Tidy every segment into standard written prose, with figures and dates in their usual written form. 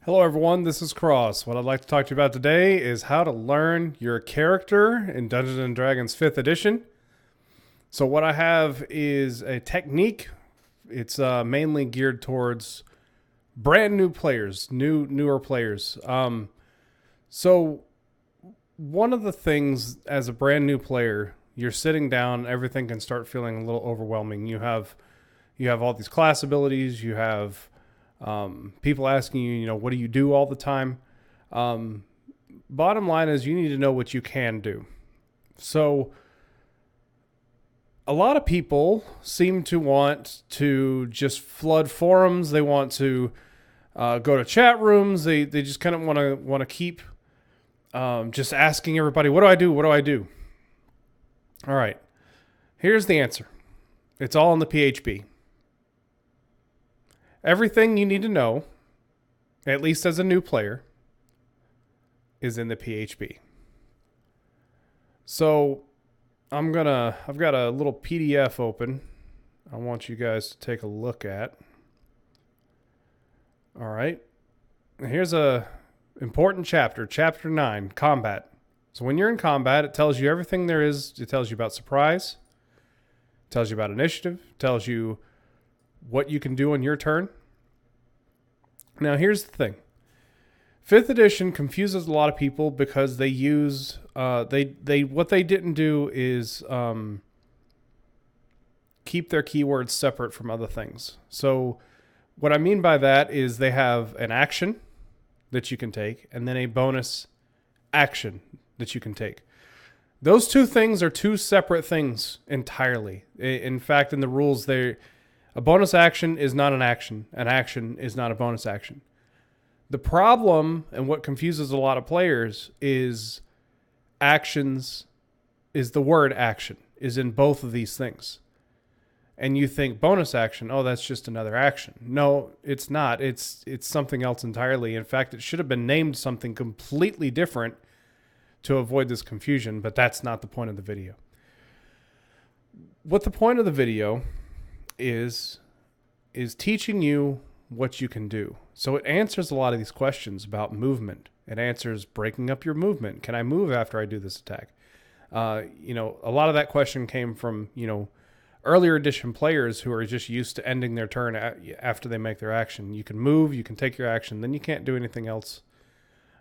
Hello, everyone. This is Cross. What I'd like to talk to you about today is how to learn your character in Dungeons and Dragons 5th edition. So, what I have is a technique. It's mainly geared towards brand new players, newer players. So, one of the things as a brand new player, you're sitting down, everything can start feeling a little overwhelming. You have all these class abilities. You have people asking you, what do you do all the time? Bottom line is you need to know what you can do. So a lot of people seem to want to just flood forums. They want to go to chat rooms. They just kind of want to keep just asking everybody, what do I do? What do I do? All right. Here's the answer. It's all in the PHB. Everything you need to know, at least as a new player, is in the PHB. So I've got a little PDF open I want you guys to take a look at. All right. Here's a important chapter, chapter 9, combat. So when you're in combat, it tells you everything there is. It tells you about surprise. It tells you about initiative. It tells you what you can do on your turn. Now, here's the thing. 5th edition confuses a lot of people because they use what they didn't do is keep their keywords separate from other things. So what I mean by that is they have an action that you can take and then a bonus action that you can take. Those two things are two separate things entirely. In fact, in the rules, a bonus action is not an action. An action is not a bonus action. The problem and what confuses a lot of players is the word action is in both of these things. And you think bonus action, oh, that's just another action. No, it's not. It's something else entirely. In fact, it should have been named something completely different to avoid this confusion, but that's not the point of the video. What the point of the video is teaching you what you can do. So it answers a lot of these questions about movement. It answers breaking up your movement. Can I move after I do this attack? A lot of that question came from, earlier edition players who are just used to ending their turn after they make their action. You can move, you can take your action, then you can't do anything else.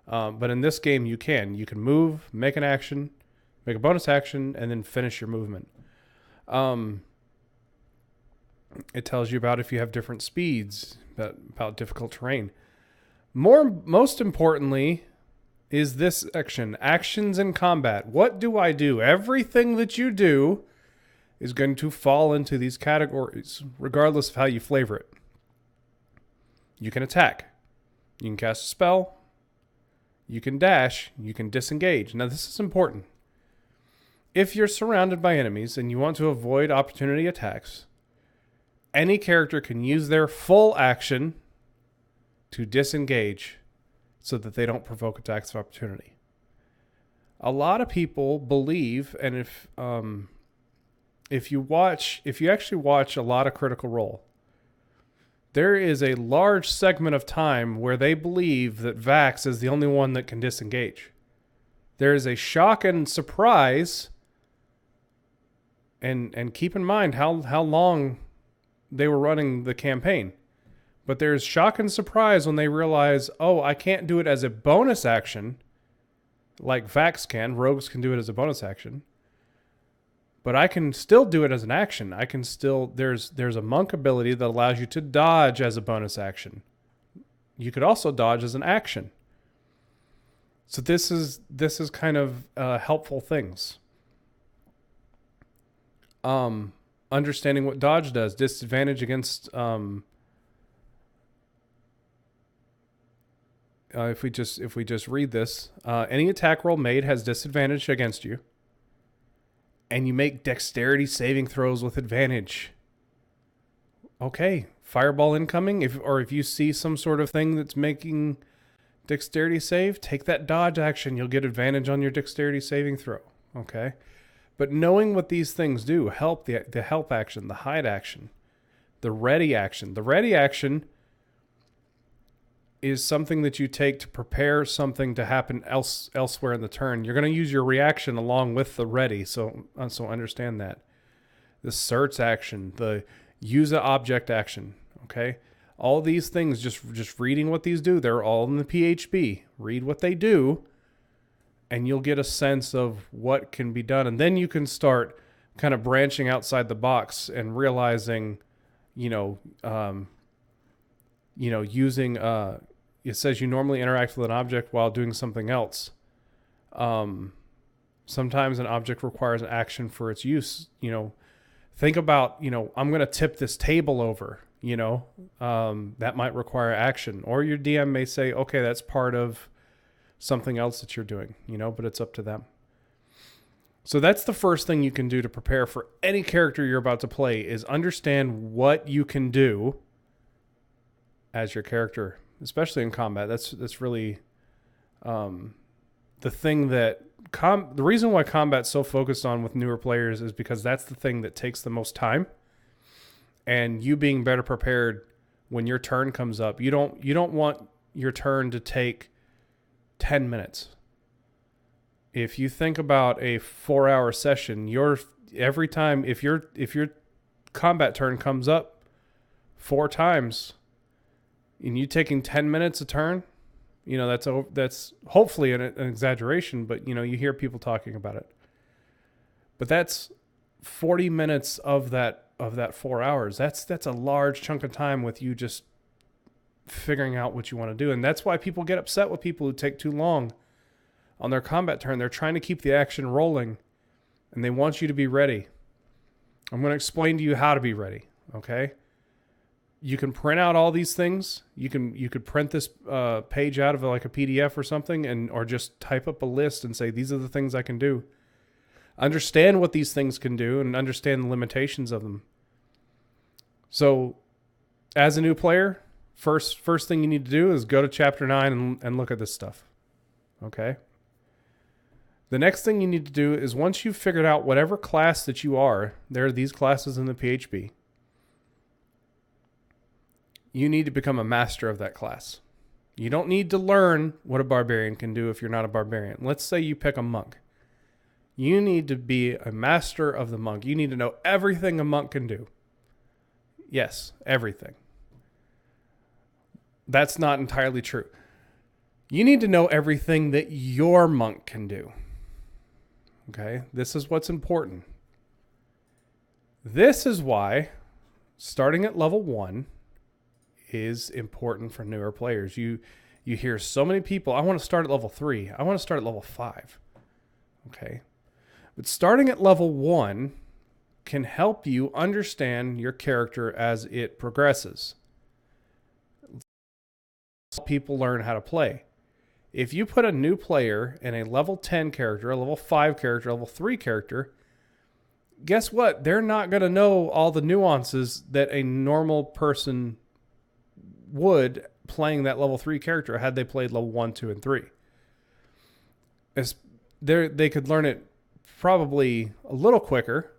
But in this game, you can. You can move, make an action, make a bonus action, and then finish your movement. It tells you about if you have different speeds, about difficult terrain. Most importantly is this section, actions in combat. What do I do? Everything that you do is going to fall into these categories, regardless of how you flavor it. You can attack. You can cast a spell. You can dash. You can disengage. Now, this is important. If you're surrounded by enemies and you want to avoid opportunity attacks, any character can use their full action to disengage so that they don't provoke attacks of opportunity. A lot of people believe, and if you actually watch a lot of Critical Role, there is a large segment of time where they believe that Vax is the only one that can disengage. There is a shock and surprise, and keep in mind how long they were running the campaign. But there's shock and surprise when they realize, oh, I can't do it as a bonus action like Vax can. Rogues can do it as a bonus action. But I can still do it as an action. I can still, there's a monk ability that allows you to dodge as a bonus action. You could also dodge as an action. So this is kind of helpful things. Understanding what dodge does, disadvantage against, if we just read this, any attack roll made has disadvantage against you. And you make dexterity saving throws with advantage. Okay, fireball incoming. If you see some sort of thing that's making dexterity save, take that dodge action. You'll get advantage on your dexterity saving throw. Okay, but knowing what these things do, help the help action, the hide action, the ready action. The ready action is something that you take to prepare something to happen elsewhere in the turn. You're going to use your reaction along with the ready. So understand that. The search action, the use an object action. Okay. All these things, just reading what these do, they're all in the PHB. Read what they do, and you'll get a sense of what can be done. And then you can start kind of branching outside the box and realizing, using, it says you normally interact with an object while doing something else. Sometimes an object requires an action for its use. Think about, I'm going to tip this table over. That might require action, or your DM may say, okay, that's part of something else that you're doing, but it's up to them. So that's the first thing you can do to prepare for any character you're about to play, is understand what you can do as your character, especially in combat. That's really the thing that the reason why combat's so focused on with newer players is because that's the thing that takes the most time. And you being better prepared when your turn comes up, you don't want your turn to take 10 minutes. If you think about a 4-hour session, every time if your combat turn comes up 4 times and you taking 10 minutes a turn, that's hopefully an exaggeration, but you hear people talking about it. But that's 40 minutes of that 4 hours. That's a large chunk of time with you just figuring out what you want to do. And that's why people get upset with people who take too long on their combat turn. They're trying to keep the action rolling, and they want you to be ready. I'm going to explain to you how to be ready. Okay. You can print out all these things. You could print this page out of like a PDF or something, or just type up a list and say, these are the things I can do. Understand what these things can do and understand the limitations of them. So as a new player, first thing you need to do is go to chapter 9 and look at this stuff. Okay. The next thing you need to do is, once you've figured out whatever class that you are, there are these classes in the PHB. You need to become a master of that class. You don't need to learn what a barbarian can do if you're not a barbarian. Let's say you pick a monk. You need to be a master of the monk. You need to know everything a monk can do. Yes, everything. That's not entirely true. You need to know everything that your monk can do. Okay? This is what's important. This is why starting at level 1 is important for newer players. You hear so many people, I want to start at level 3. I want to start at level 5. Okay? But starting at level 1 can help you understand your character as it progresses. People learn how to play. If you put a new player in a level 10 character, a level 5 character, a level 3 character, guess what? They're not going to know all the nuances that a normal person would playing that level 3 character had they played level 1, 2, and 3. They could learn it probably a little quicker,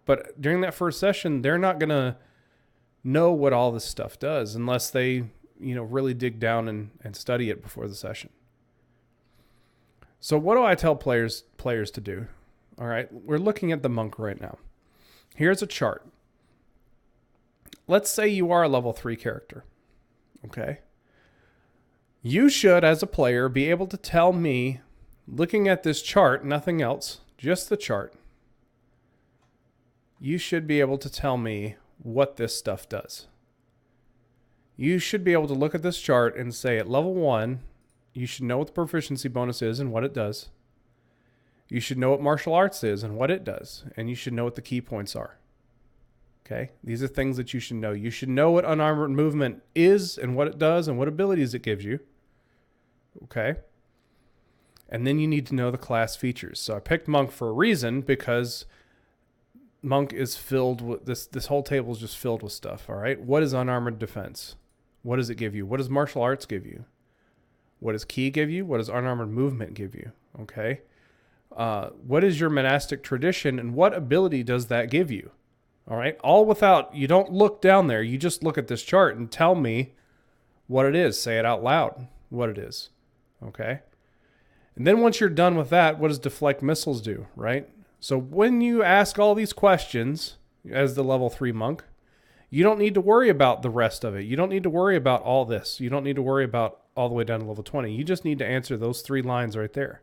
but during that first session, they're not going to know what all this stuff does unless they, really dig down and study it before the session. So what do I tell players to do? All right, we're looking at the monk right now. Here's a chart. Let's say you are a level 3 character. Okay. You should, as a player, be able to tell me, looking at this chart, nothing else, just the chart, you should be able to tell me what this stuff does. You should be able to look at this chart and say, at level 1, you should know what the proficiency bonus is and what it does. You should know what martial arts is and what it does. And you should know what the key points are. Okay? These are things that you should know. You should know what unarmored movement is and what it does and what abilities it gives you. Okay? And then you need to know the class features. So I picked monk for a reason, because monk is filled with this whole table is just filled with stuff. All right. What is unarmored defense? What does it give you? What does martial arts give you? What does ki give you? What does unarmored movement give you? Okay. What is your monastic tradition and what ability does that give you? All right. All without, you don't look down there. You just look at this chart and tell me what it is. Say it out loud, what it is. Okay. And then once you're done with that, what does deflect missiles do, right? So when you ask all these questions as the level 3 monk, you don't need to worry about the rest of it. You don't need to worry about all this. You don't need to worry about all the way down to level 20. You just need to answer those 3 lines right there.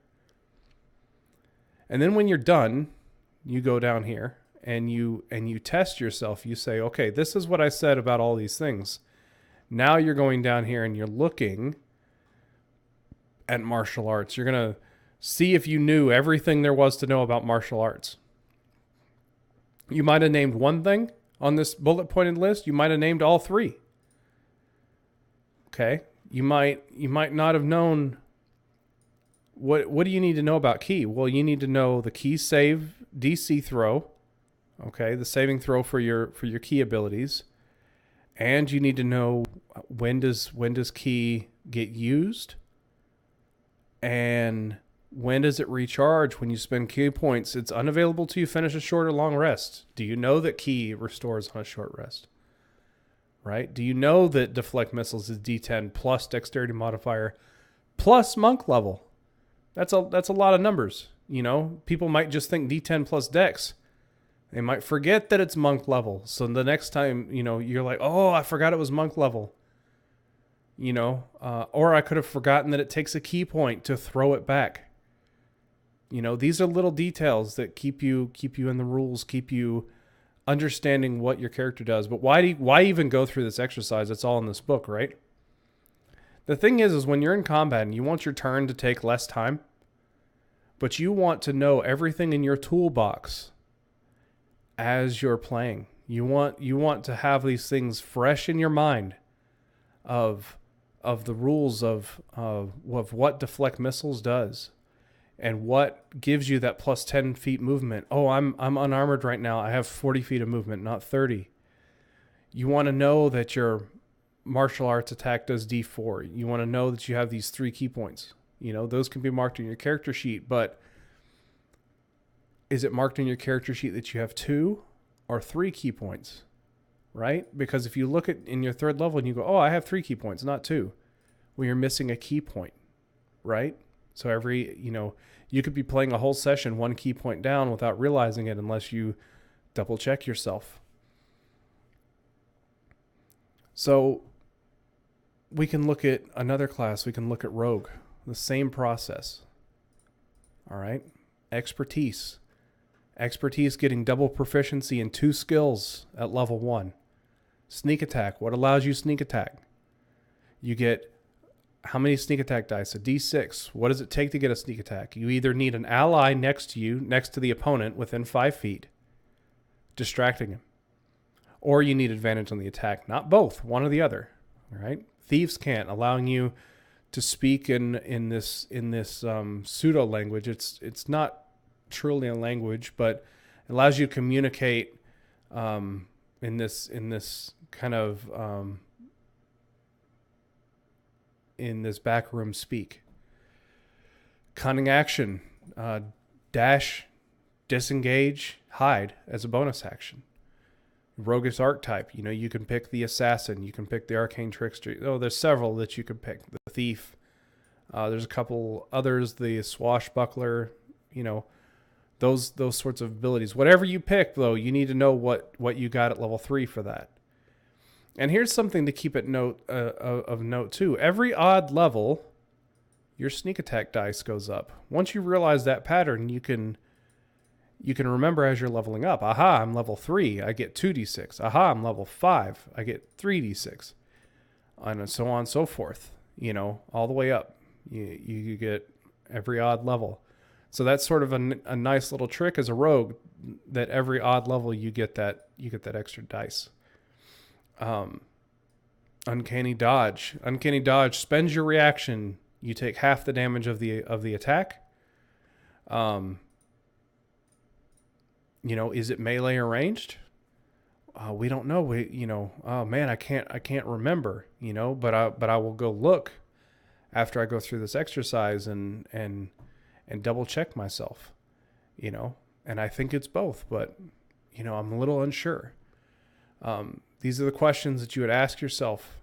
And then when you're done, you go down here and you test yourself. You say, okay, this is what I said about all these things. Now you're going down here and you're looking at martial arts. You're going to see if you knew everything there was to know about martial arts. You might have named one thing on this bullet pointed list. You might have named all 3. Okay. You might not have known what do you need to know about ki? Well, you need to know the ki save DC throw. Okay, the saving throw for your ki abilities. And you need to know when does ki get used? And when does it recharge when you spend ki points? It's unavailable till you finish a short or long rest. Do you know that ki restores on a short rest? Right? Do you know that deflect missiles is D10 plus dexterity modifier plus monk level? That's a lot of numbers. You know, people might just think D10 plus dex. They might forget that it's monk level. So the next time, you know, you're like, oh, I forgot it was monk level. You know, or I could have forgotten that it takes a ki point to throw it back. You know, these are little details that keep you in the rules, keep you understanding what your character does. But why even go through this exercise? It's all in this book, right? The thing is when you're in combat and you want your turn to take less time, but you want to know everything in your toolbox as you're playing. You want to have these things fresh in your mind of the rules of what deflect missiles does and what gives you that plus 10 feet movement. Oh, I'm unarmored right now. I have 40 feet of movement, not 30. You want to know that your martial arts attack does D4. You want to know that you have these 3 ki points. You know, those can be marked in your character sheet, but is it marked in your character sheet that you have 2 or 3 ki points? Right? Because if you look at in your 3rd level and you go, oh, I have 3 ki points, not 2. Well, you're missing a ki point, right? So you could be playing a whole session 1 ki point down without realizing it unless you double check yourself. So we can look at another class. We can look at Rogue. The same process. All right. Expertise. Expertise getting double proficiency in 2 skills at level 1. Sneak attack. What allows you sneak attack? You get how many sneak attack dice? A D6. What does it take to get a sneak attack? You either need an ally next to you, next to the opponent within 5 feet, distracting him. Or you need advantage on the attack. Not both. One or the other. All right. Thieves' Cant, allowing you to speak in this pseudo language. It's not truly a language, but it allows you to communicate in this kind of in this backroom speak. Cunning action, dash, disengage, hide as a bonus action. Roguish archetype, you know, you can pick the assassin, you can pick the arcane trickster. Oh, there's several that you could pick. The thief, there's a couple others, the swashbuckler, you know, those sorts of abilities. Whatever you pick, though, you need to know what you got at level 3 for that. And here's something to keep of note too. Every odd level, your sneak attack dice goes up. Once you realize that pattern, you can remember as you're leveling up. Aha, I'm level 3, I get 2d6. Aha, I'm level 5, I get 3d6. And so on and so forth. You know, all the way up. You get every odd level. So that's sort of a nice little trick as a rogue, that every odd level you get that extra dice. Uncanny dodge. Uncanny dodge spends your reaction. You take half the damage of the attack. You know, is it melee or ranged? We don't know. Oh man, I can't remember. You know, but I will go look after I go through this exercise and double check myself. You know, and I think it's both, but you know, I'm a little unsure. These are the questions that you would ask yourself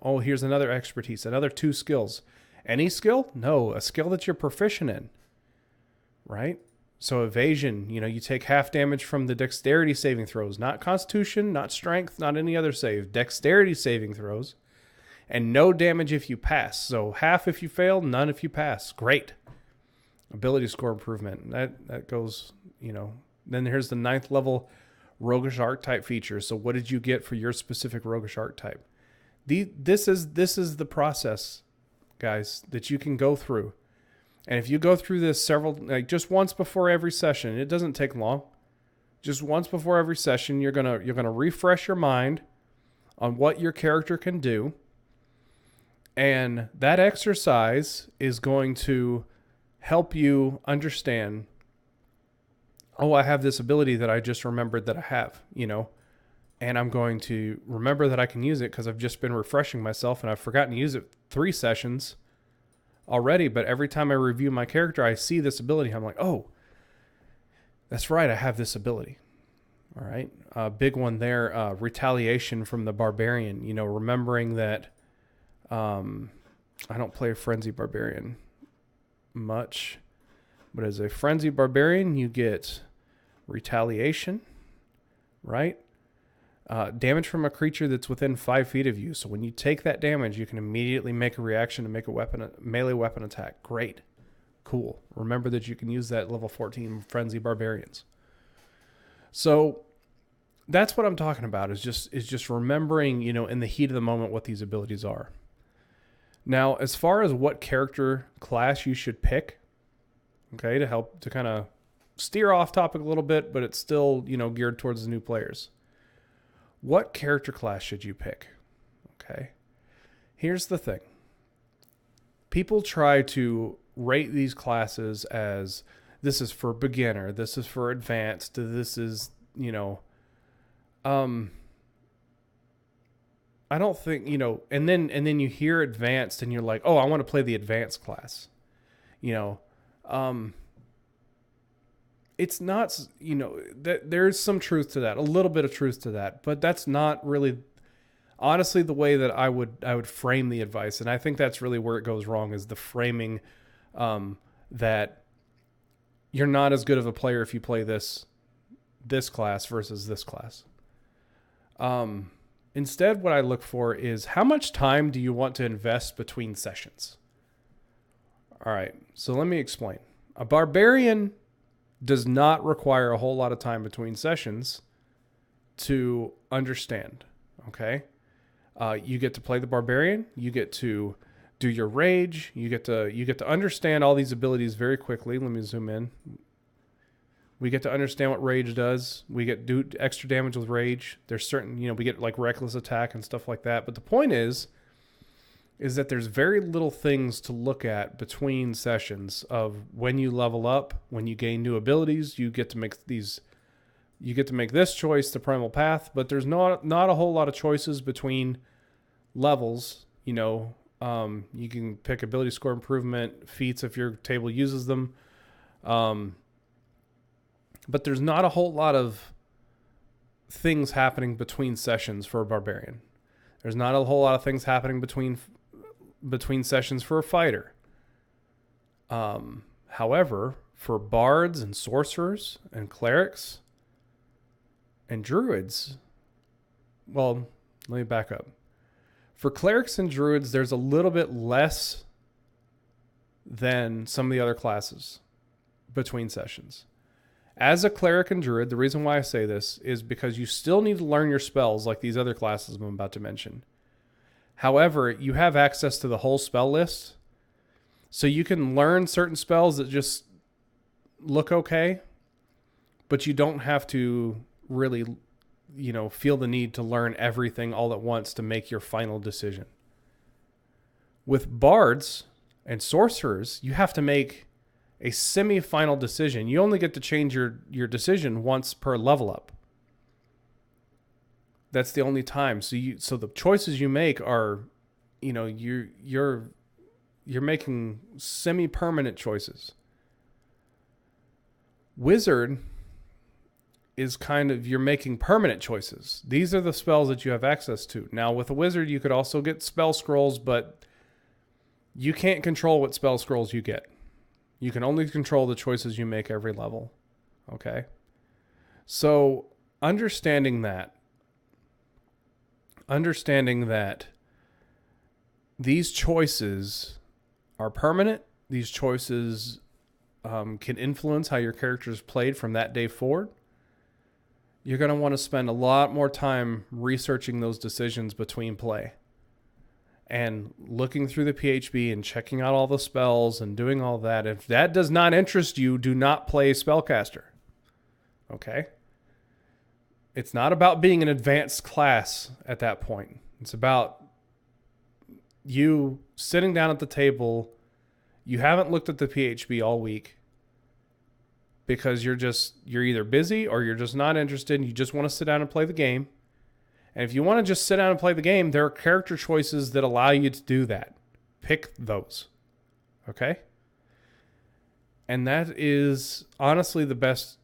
Oh, here's another expertise, another 2 skills. Any skill? No, a skill that you're proficient in, right? So evasion, you take half damage from the dexterity saving throws, not constitution, not strength, not any other save, dexterity saving throws, and no damage if you pass. So half if you fail, none if you pass. Great. Ability score improvement. That goes, Then here's the 9th level roguish archetype feature. So what did you get for your specific roguish archetype? This is the process, guys, that you can go through. And if you go through this just once before every session, it doesn't take long. Just once before every session, you're gonna refresh your mind on what your character can do. And that exercise is going to help you understand, I have this ability that I just remembered that I have, and I'm going to remember that I can use it because I've just been refreshing myself and I've forgotten to use it 3 sessions already. But every time I review my character, I see this ability. I'm like, oh, that's right, I have this ability. All right. Big one there, retaliation from the barbarian, remembering that I don't play a frenzy barbarian much, but as a frenzy barbarian, you get retaliation, right? Damage from a creature that's within 5 feet of you. So when you take that damage, you can immediately make a reaction to make a melee weapon attack. Great. Cool. Remember that you can use that level 14 frenzy barbarians. So that's what I'm talking about, is just remembering, in the heat of the moment, what these abilities are. Now, as far as what character class you should pick, okay, to help to kind of steer off topic a little bit, but it's still, geared towards the new players. What character class should you pick? Okay. Here's the thing. People try to rate these classes as, this is for beginner, this is for advanced, this is, I don't think, and then you hear advanced and you're like, oh, I want to play the advanced class. It's not, that there's some truth to that, a little bit of truth to that, but that's not really, honestly, the way that I would frame the advice. And I think that's really where it goes wrong, is the framing, that you're not as good of a player if you play this class versus this class. Instead, what I look for is, how much time do you want to invest between sessions? All right, so let me explain. A barbarian does not require a whole lot of time between sessions to understand, okay? You get to play the barbarian, you get to do your rage, you get to understand all these abilities very quickly. Let me zoom in. We get to understand what rage does. We get do extra damage with rage. There's certain, we get like reckless attack and stuff like that. But the point is that there's very little things to look at between sessions of when you level up, when you gain new abilities, you get to make this choice, the primal path, but there's not a whole lot of choices between levels. You can pick ability score improvement, feats if your table uses them. But there's not a whole lot of things happening between sessions for a barbarian. There's not a whole lot of things happening between sessions for a fighter. However, for bards and sorcerers and clerics and druids, well, let me back up. For clerics and druids, there's a little bit less than some of the other classes between sessions. As a cleric and druid, the reason why I say this is because you still need to learn your spells like these other classes I'm about to mention. However, you have access to the whole spell list, so you can learn certain spells that just look okay, but you don't have to really, feel the need to learn everything all at once to make your final decision. With bards and sorcerers, you have to make a semi-final decision. You only get to change your decision once per level up. That's the only time. So the choices you make are, you're making semi-permanent choices. Wizard is kind of, you're making permanent choices. These are the spells that you have access to. Now, with a wizard, you could also get spell scrolls, but you can't control what spell scrolls you get. You can only control the choices you make every level. Okay? So, understanding that these choices are permanent, these choices can influence how your character is played from that day forward, you're going to want to spend a lot more time researching those decisions between play and looking through the PHB and checking out all the spells and doing all that. If that does not interest you, do not play Spellcaster. Okay? It's not about being an advanced class at that point. It's about you sitting down at the table. You haven't looked at the PHB all week because you're either busy or you're just not interested and you just want to sit down and play the game. And if you want to just sit down and play the game, there are character choices that allow you to do that. Pick those. Okay? And that is honestly the best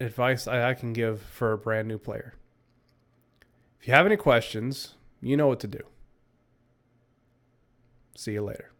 advice I can give for a brand new player. If you have any questions, you know what to do. See you later.